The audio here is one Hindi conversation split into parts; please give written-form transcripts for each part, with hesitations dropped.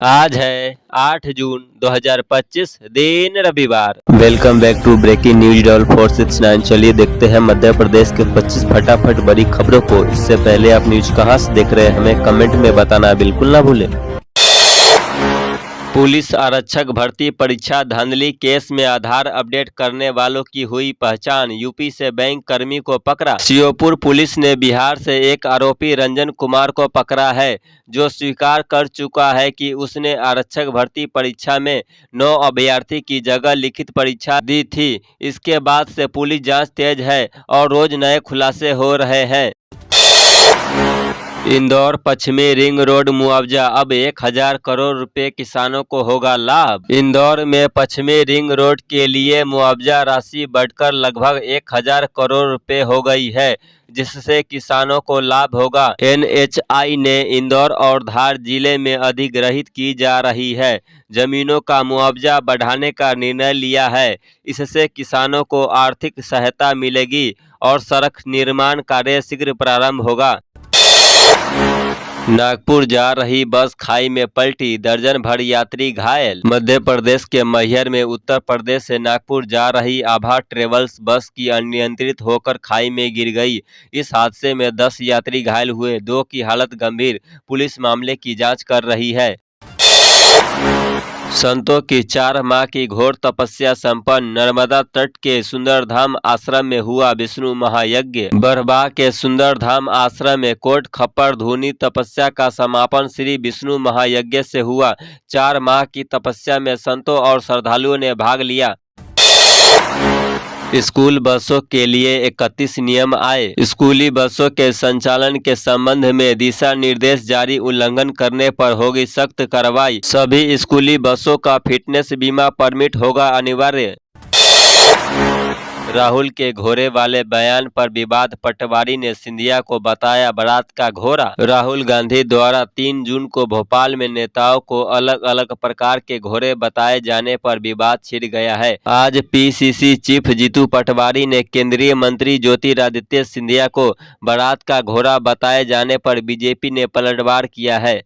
आज है 8 जून 2025 दिन रविवार। Welcome back to breaking news डॉल 469। चलिए देखते हैं मध्य प्रदेश के 25 फटाफट बड़ी खबरों को। इससे पहले आप न्यूज कहां से देख रहे हैं हमें कमेंट में बताना बिल्कुल ना भूलें। पुलिस आरक्षक भर्ती परीक्षा धांधली केस में आधार अपडेट करने वालों की हुई पहचान। यूपी से बैंक कर्मी को पकड़ा। श्योपुर पुलिस ने बिहार से एक आरोपी रंजन कुमार को पकड़ा है, जो स्वीकार कर चुका है कि उसने आरक्षक भर्ती परीक्षा में 9 अभ्यर्थी की जगह लिखित परीक्षा दी थी। इसके बाद से पुलिस जांच तेज है और रोज नए खुलासे हो रहे हैं। इंदौर पश्चिमी रिंग रोड मुआवजा अब 1000 करोड़ रुपए किसानों को होगा लाभ। इंदौर में पश्चिमी रिंग रोड के लिए मुआवजा राशि बढ़कर लगभग 1000 करोड़ रुपए हो गई है, जिससे किसानों को लाभ होगा। एनएचआई ने इंदौर और धार जिले में अधिग्रहित की जा रही है जमीनों का मुआवजा बढ़ाने का निर्णय लिया है। इससे किसानों को आर्थिक सहायता मिलेगी और सड़क निर्माण कार्य शीघ्र प्रारंभ होगा। नागपुर जा रही बस खाई में पलटी, दर्जन भर यात्री घायल। मध्य प्रदेश के मैहर में उत्तर प्रदेश से नागपुर जा रही आभा ट्रेवल्स बस की अनियंत्रित होकर खाई में गिर गई। इस हादसे में 10 यात्री घायल हुए, 2 की हालत गंभीर। पुलिस मामले की जांच कर रही है। संतों की 4 माह की घोर तपस्या संपन्न। नर्मदा तट के सुंदरधाम आश्रम में हुआ विष्णु महायज्ञ। बरबा के सुंदरधाम आश्रम में कोट खप्पर धूनी तपस्या का समापन श्री विष्णु महायज्ञ से हुआ। 4 माह की तपस्या में संतों और श्रद्धालुओं ने भाग लिया। स्कूल बसों के लिए 31 नियम आए। स्कूली बसों के संचालन के संबंध में दिशा निर्देश जारी, उल्लंघन करने पर होगी सख्त कार्रवाई। सभी स्कूली बसों का फिटनेस बीमा परमिट होगा अनिवार्य। राहुल के घोड़े वाले बयान पर विवाद, पटवारी ने सिंधिया को बताया बारात का घोड़ा। राहुल गांधी द्वारा 3 जून को भोपाल में नेताओं को अलग अलग प्रकार के घोड़े बताए जाने पर विवाद छिड़ गया है। आज पीसीसी चीफ जीतू पटवारी ने केंद्रीय मंत्री ज्योतिरादित्य सिंधिया को बारात का घोड़ा बताए जाने पर बीजेपी ने पलटवार किया है।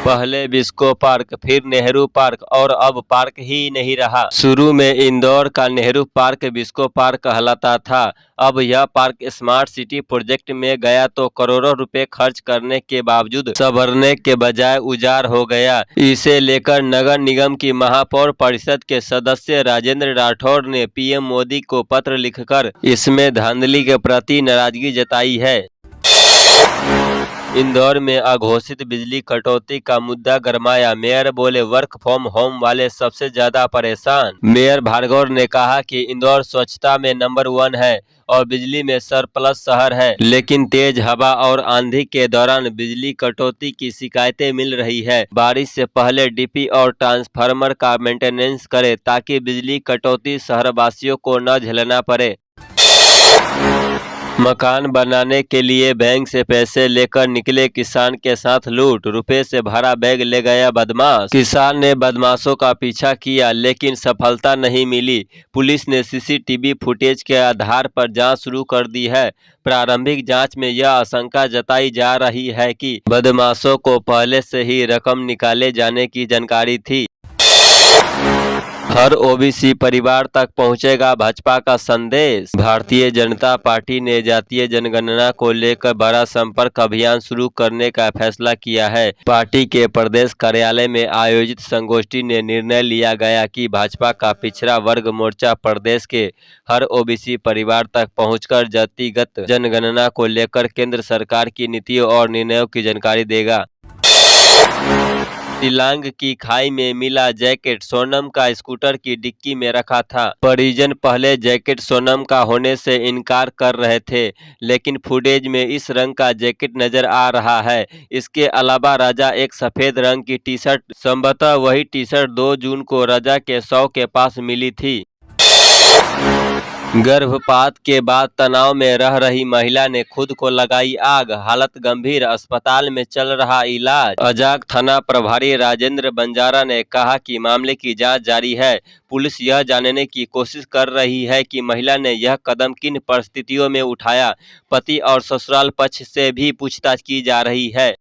पहले बिस्को पार्क, फिर नेहरू पार्क और अब पार्क ही नहीं रहा। शुरू में इंदौर का नेहरू पार्क बिस्को पार्क कहलाता था। अब यह पार्क स्मार्ट सिटी प्रोजेक्ट में गया तो करोड़ों रुपए खर्च करने के बावजूद संवरने के बजाय उजाड़ हो गया। इसे लेकर नगर निगम की महापौर परिषद के सदस्य राजेंद्र राठौर ने पीएम मोदी को पत्र लिखकर इसमें धांधली के प्रति नाराजगी जताई है। इंदौर में अघोषित बिजली कटौती का मुद्दा गरमाया। मेयर बोले वर्क फ्रॉम होम वाले सबसे ज्यादा परेशान। मेयर भार्गव ने कहा कि इंदौर स्वच्छता में नंबर 1 है और बिजली में सरप्लस शहर है, लेकिन तेज हवा और आंधी के दौरान बिजली कटौती की शिकायतें मिल रही है। बारिश से पहले डीपी और ट्रांसफार्मर का मेंटेनेंस करें ताकि बिजली कटौती शहरवासियों को न झेलना पड़े। मकान बनाने के लिए बैंक से पैसे लेकर निकले किसान के साथ लूट, रुपए से भरा बैग ले गया बदमाश। किसान ने बदमाशों का पीछा किया लेकिन सफलता नहीं मिली। पुलिस ने सीसीटीवी फुटेज के आधार पर जांच शुरू कर दी है। प्रारंभिक जांच में यह आशंका जताई जा रही है कि बदमाशों को पहले से ही रकम निकाले जाने की जानकारी थी। हर ओबीसी परिवार तक पहुंचेगा भाजपा का संदेश। भारतीय जनता पार्टी ने जातीय जनगणना को लेकर बड़ा संपर्क अभियान शुरू करने का फैसला किया है। पार्टी के प्रदेश कार्यालय में आयोजित संगोष्ठी में निर्णय लिया गया कि भाजपा का पिछड़ा वर्ग मोर्चा प्रदेश के हर ओबीसी परिवार तक पहुंचकर जातिगत जनगणना को लेकर केंद्र सरकार की नीतियों और निर्णयों की जानकारी देगा। शिलांग की खाई में मिला जैकेट, सोनम का स्कूटर की डिक्की में रखा था। परिजन पहले जैकेट सोनम का होने से इनकार कर रहे थे, लेकिन फुटेज में इस रंग का जैकेट नजर आ रहा है। इसके अलावा राजा एक सफेद रंग की टी शर्ट, संभवतः वही टी शर्ट 2 जून को राजा के शव के पास मिली थी। गर्भपात के बाद तनाव में रह रही महिला ने खुद को लगाई आग, हालत गंभीर, अस्पताल में चल रहा इलाज। अजाक थाना प्रभारी राजेंद्र बंजारा ने कहा कि मामले की जांच जारी है। पुलिस यह जानने की कोशिश कर रही है कि महिला ने यह कदम किन परिस्थितियों में उठाया। पति और ससुराल पक्ष से भी पूछताछ की जा रही है।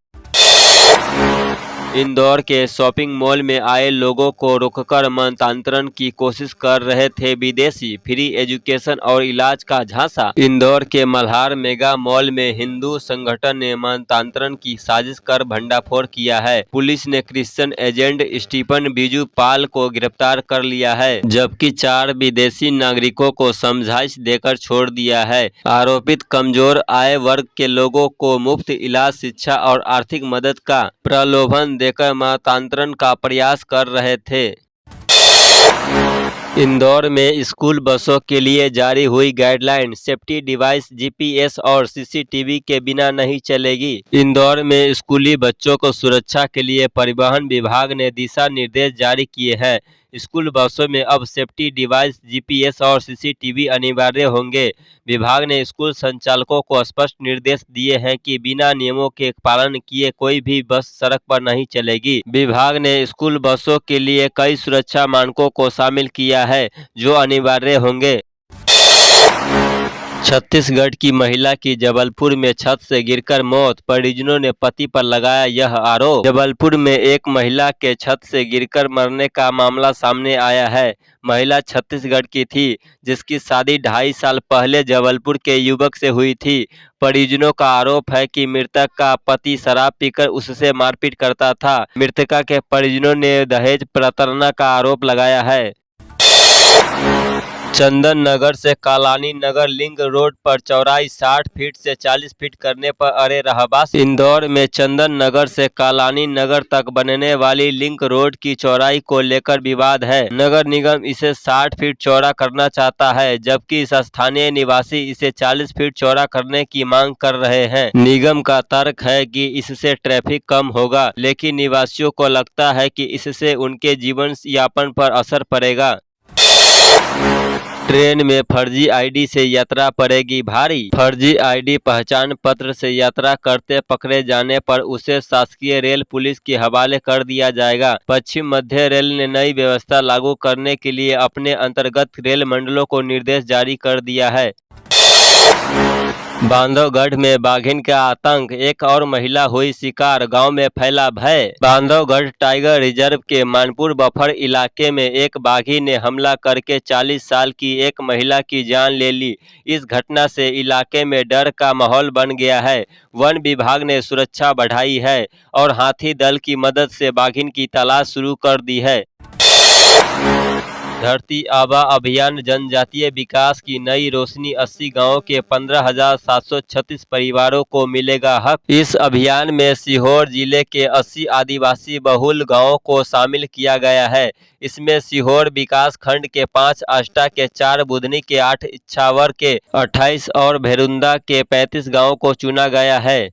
इंदौर के शॉपिंग मॉल में आए लोगों को रोककर मनतांत्रण की कोशिश कर रहे थे विदेशी, फ्री एजुकेशन और इलाज का झांसा। इंदौर के मल्हार मेगा मॉल में हिंदू संगठन ने मनतांत्रण की साजिश कर भंडाफोड़ किया है। पुलिस ने क्रिश्चियन एजेंट स्टीफन बिजू पाल को गिरफ्तार कर लिया है, जबकि 4 विदेशी नागरिकों को समझाइश देकर छोड़ दिया है। आरोपित कमजोर आय वर्ग के लोगों को मुफ्त इलाज, शिक्षा और आर्थिक मदद का प्रलोभन देकर मनतांत्रण का प्रयास कर रहे थे। इंदौर में स्कूल बसों के लिए जारी हुई गाइडलाइन, सेफ्टी डिवाइस जीपीएस और सीसीटीवी के बिना नहीं चलेगी। इंदौर में स्कूली बच्चों को सुरक्षा के लिए परिवहन विभाग ने दिशा निर्देश जारी किए हैं। स्कूल बसों में अब सेफ्टी डिवाइस, जीपीएस और सीसीटीवी अनिवार्य होंगे। विभाग ने स्कूल संचालकों को स्पष्ट निर्देश दिए हैं कि बिना नियमों के पालन किए कोई भी बस सड़क पर नहीं चलेगी। विभाग ने स्कूल बसों के लिए कई सुरक्षा मानकों को शामिल किया है, जो अनिवार्य होंगे। छत्तीसगढ़ की महिला की जबलपुर में छत से गिरकर मौत, परिजनों ने पति पर लगाया यह आरोप। जबलपुर में एक महिला के छत से गिरकर मरने का मामला सामने आया है। महिला छत्तीसगढ़ की थी, जिसकी शादी 2.5 साल पहले जबलपुर के युवक से हुई थी। परिजनों का आरोप है कि मृतक का पति शराब पीकर उससे मारपीट करता था। मृतका के परिजनों ने दहेज प्रताड़ना का आरोप लगाया है। चंदन नगर से कालानी नगर लिंक रोड पर चौड़ाई 60 फीट से 40 फीट करने पर अड़े रहवासी। इंदौर में चंदन नगर से कालानी नगर तक बनने वाली लिंक रोड की चौड़ाई को लेकर विवाद है। नगर निगम इसे 60 फीट चौड़ा करना चाहता है, जबकि इस स्थानीय निवासी इसे 40 फीट चौड़ा करने की मांग कर रहे हैं। निगम का तर्क है कि इससे ट्रैफिक कम होगा, लेकिन निवासियों को लगता है कि इससे उनके जीवन यापन पर असर पड़ेगा। ट्रेन में फर्जी आईडी से यात्रा पड़ेगी भारी। फर्जी आईडी पहचान पत्र से यात्रा करते पकड़े जाने पर उसे शासकीय रेल पुलिस के हवाले कर दिया जाएगा। पश्चिम मध्य रेल ने नई व्यवस्था लागू करने के लिए अपने अंतर्गत रेल मंडलों को निर्देश जारी कर दिया है। बांधवगढ़ में बाघिन का आतंक, एक और महिला हुई शिकार, गांव में फैला भय। बांधवगढ़ टाइगर रिजर्व के मानपुर बफर इलाके में एक बाघी ने हमला करके 40 साल की एक महिला की जान ले ली। इस घटना से इलाके में डर का माहौल बन गया है। वन विभाग ने सुरक्षा बढ़ाई है और हाथी दल की मदद से बाघिन की तलाश शुरू कर दी है। धरती आबा अभियान जनजातीय विकास की नई रोशनी, 80 गांवों के 15,736 परिवारों को मिलेगा हक। इस अभियान में सीहोर जिले के 80 आदिवासी बहुल गांवों को शामिल किया गया है। इसमें सीहोर विकास खंड के 5, आष्टा के 4, बुधनी के 8, इच्छावर के 28 और भेरुंदा के 35 गाँवों को चुना गया है।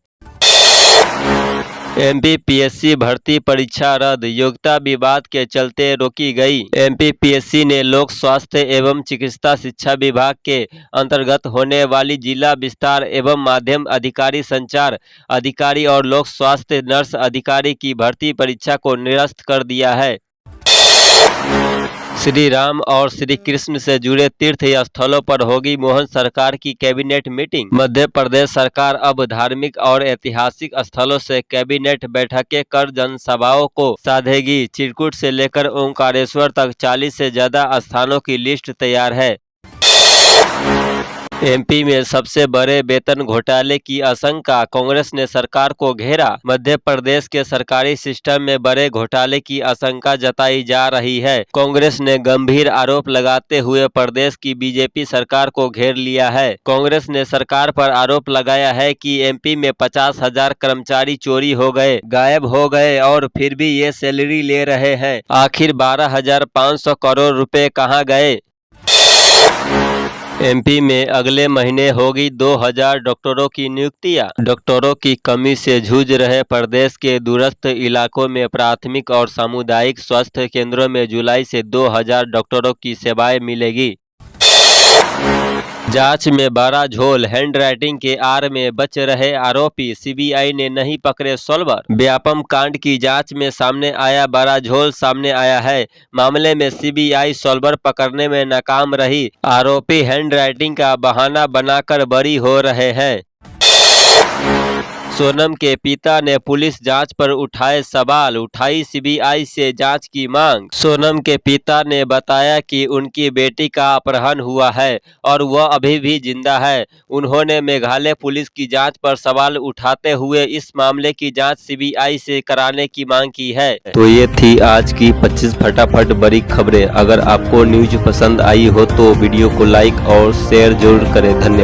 एमपीपीएससी भर्ती परीक्षा रद्द, योग्यता विवाद के चलते रोकी गई। एमपीपीएससी ने लोक स्वास्थ्य एवं चिकित्सा शिक्षा विभाग के अंतर्गत होने वाली जिला विस्तार एवं माध्यम अधिकारी, संचार अधिकारी और लोक स्वास्थ्य नर्स अधिकारी की भर्ती परीक्षा को निरस्त कर दिया है। श्री राम और श्री कृष्ण से जुड़े तीर्थ स्थलों पर होगी मोहन सरकार की कैबिनेट मीटिंग। मध्य प्रदेश सरकार अब धार्मिक और ऐतिहासिक स्थलों से कैबिनेट बैठकें कर जनसभाओं को साधेगी। चिरकुट से लेकर ओंकारेश्वर तक 40 से ज्यादा स्थानों की लिस्ट तैयार है। एमपी में सबसे बड़े वेतन घोटाले की आशंका, कांग्रेस ने सरकार को घेरा। मध्य प्रदेश के सरकारी सिस्टम में बड़े घोटाले की आशंका जताई जा रही है। कांग्रेस ने गंभीर आरोप लगाते हुए प्रदेश की बीजेपी सरकार को घेर लिया है। कांग्रेस ने सरकार पर आरोप लगाया है कि एमपी में 50,000 कर्मचारी चोरी हो गए, गायब हो गए और फिर भी ये सैलरी ले रहे हैं। आखिर 12,500 करोड़ रुपए कहां गए? एमपी में अगले महीने होगी 2,000 डॉक्टरों की नियुक्तियां। डॉक्टरों की कमी से जूझ रहे प्रदेश के दूरस्थ इलाकों में प्राथमिक और सामुदायिक स्वास्थ्य केंद्रों में जुलाई से 2,000 डॉक्टरों की सेवाएं मिलेगी। जांच में बड़ा झोल, हैंडराइटिंग के आड़ में बच रहे आरोपी, सीबीआई ने नहीं पकड़े सॉल्वर। व्यापम कांड की जांच में सामने आया बड़ा झोल सामने आया है। मामले में सीबीआई सॉल्वर पकड़ने में नाकाम रही। आरोपी हैंडराइटिंग का बहाना बनाकर बरी हो रहे हैं। सोनम के पिता ने पुलिस जांच पर उठाए सवाल, उठाई सीबीआई से जांच की मांग। सोनम के पिता ने बताया कि उनकी बेटी का अपहरण हुआ है और वह अभी भी जिंदा है। उन्होंने मेघालय पुलिस की जांच पर सवाल उठाते हुए इस मामले की जांच सीबीआई से कराने की मांग की है। तो ये थी आज की 25 फटाफट बड़ी खबरें। अगर आपको न्यूज पसंद आई हो तो वीडियो को लाइक और शेयर जरूर करें। धन्यवाद।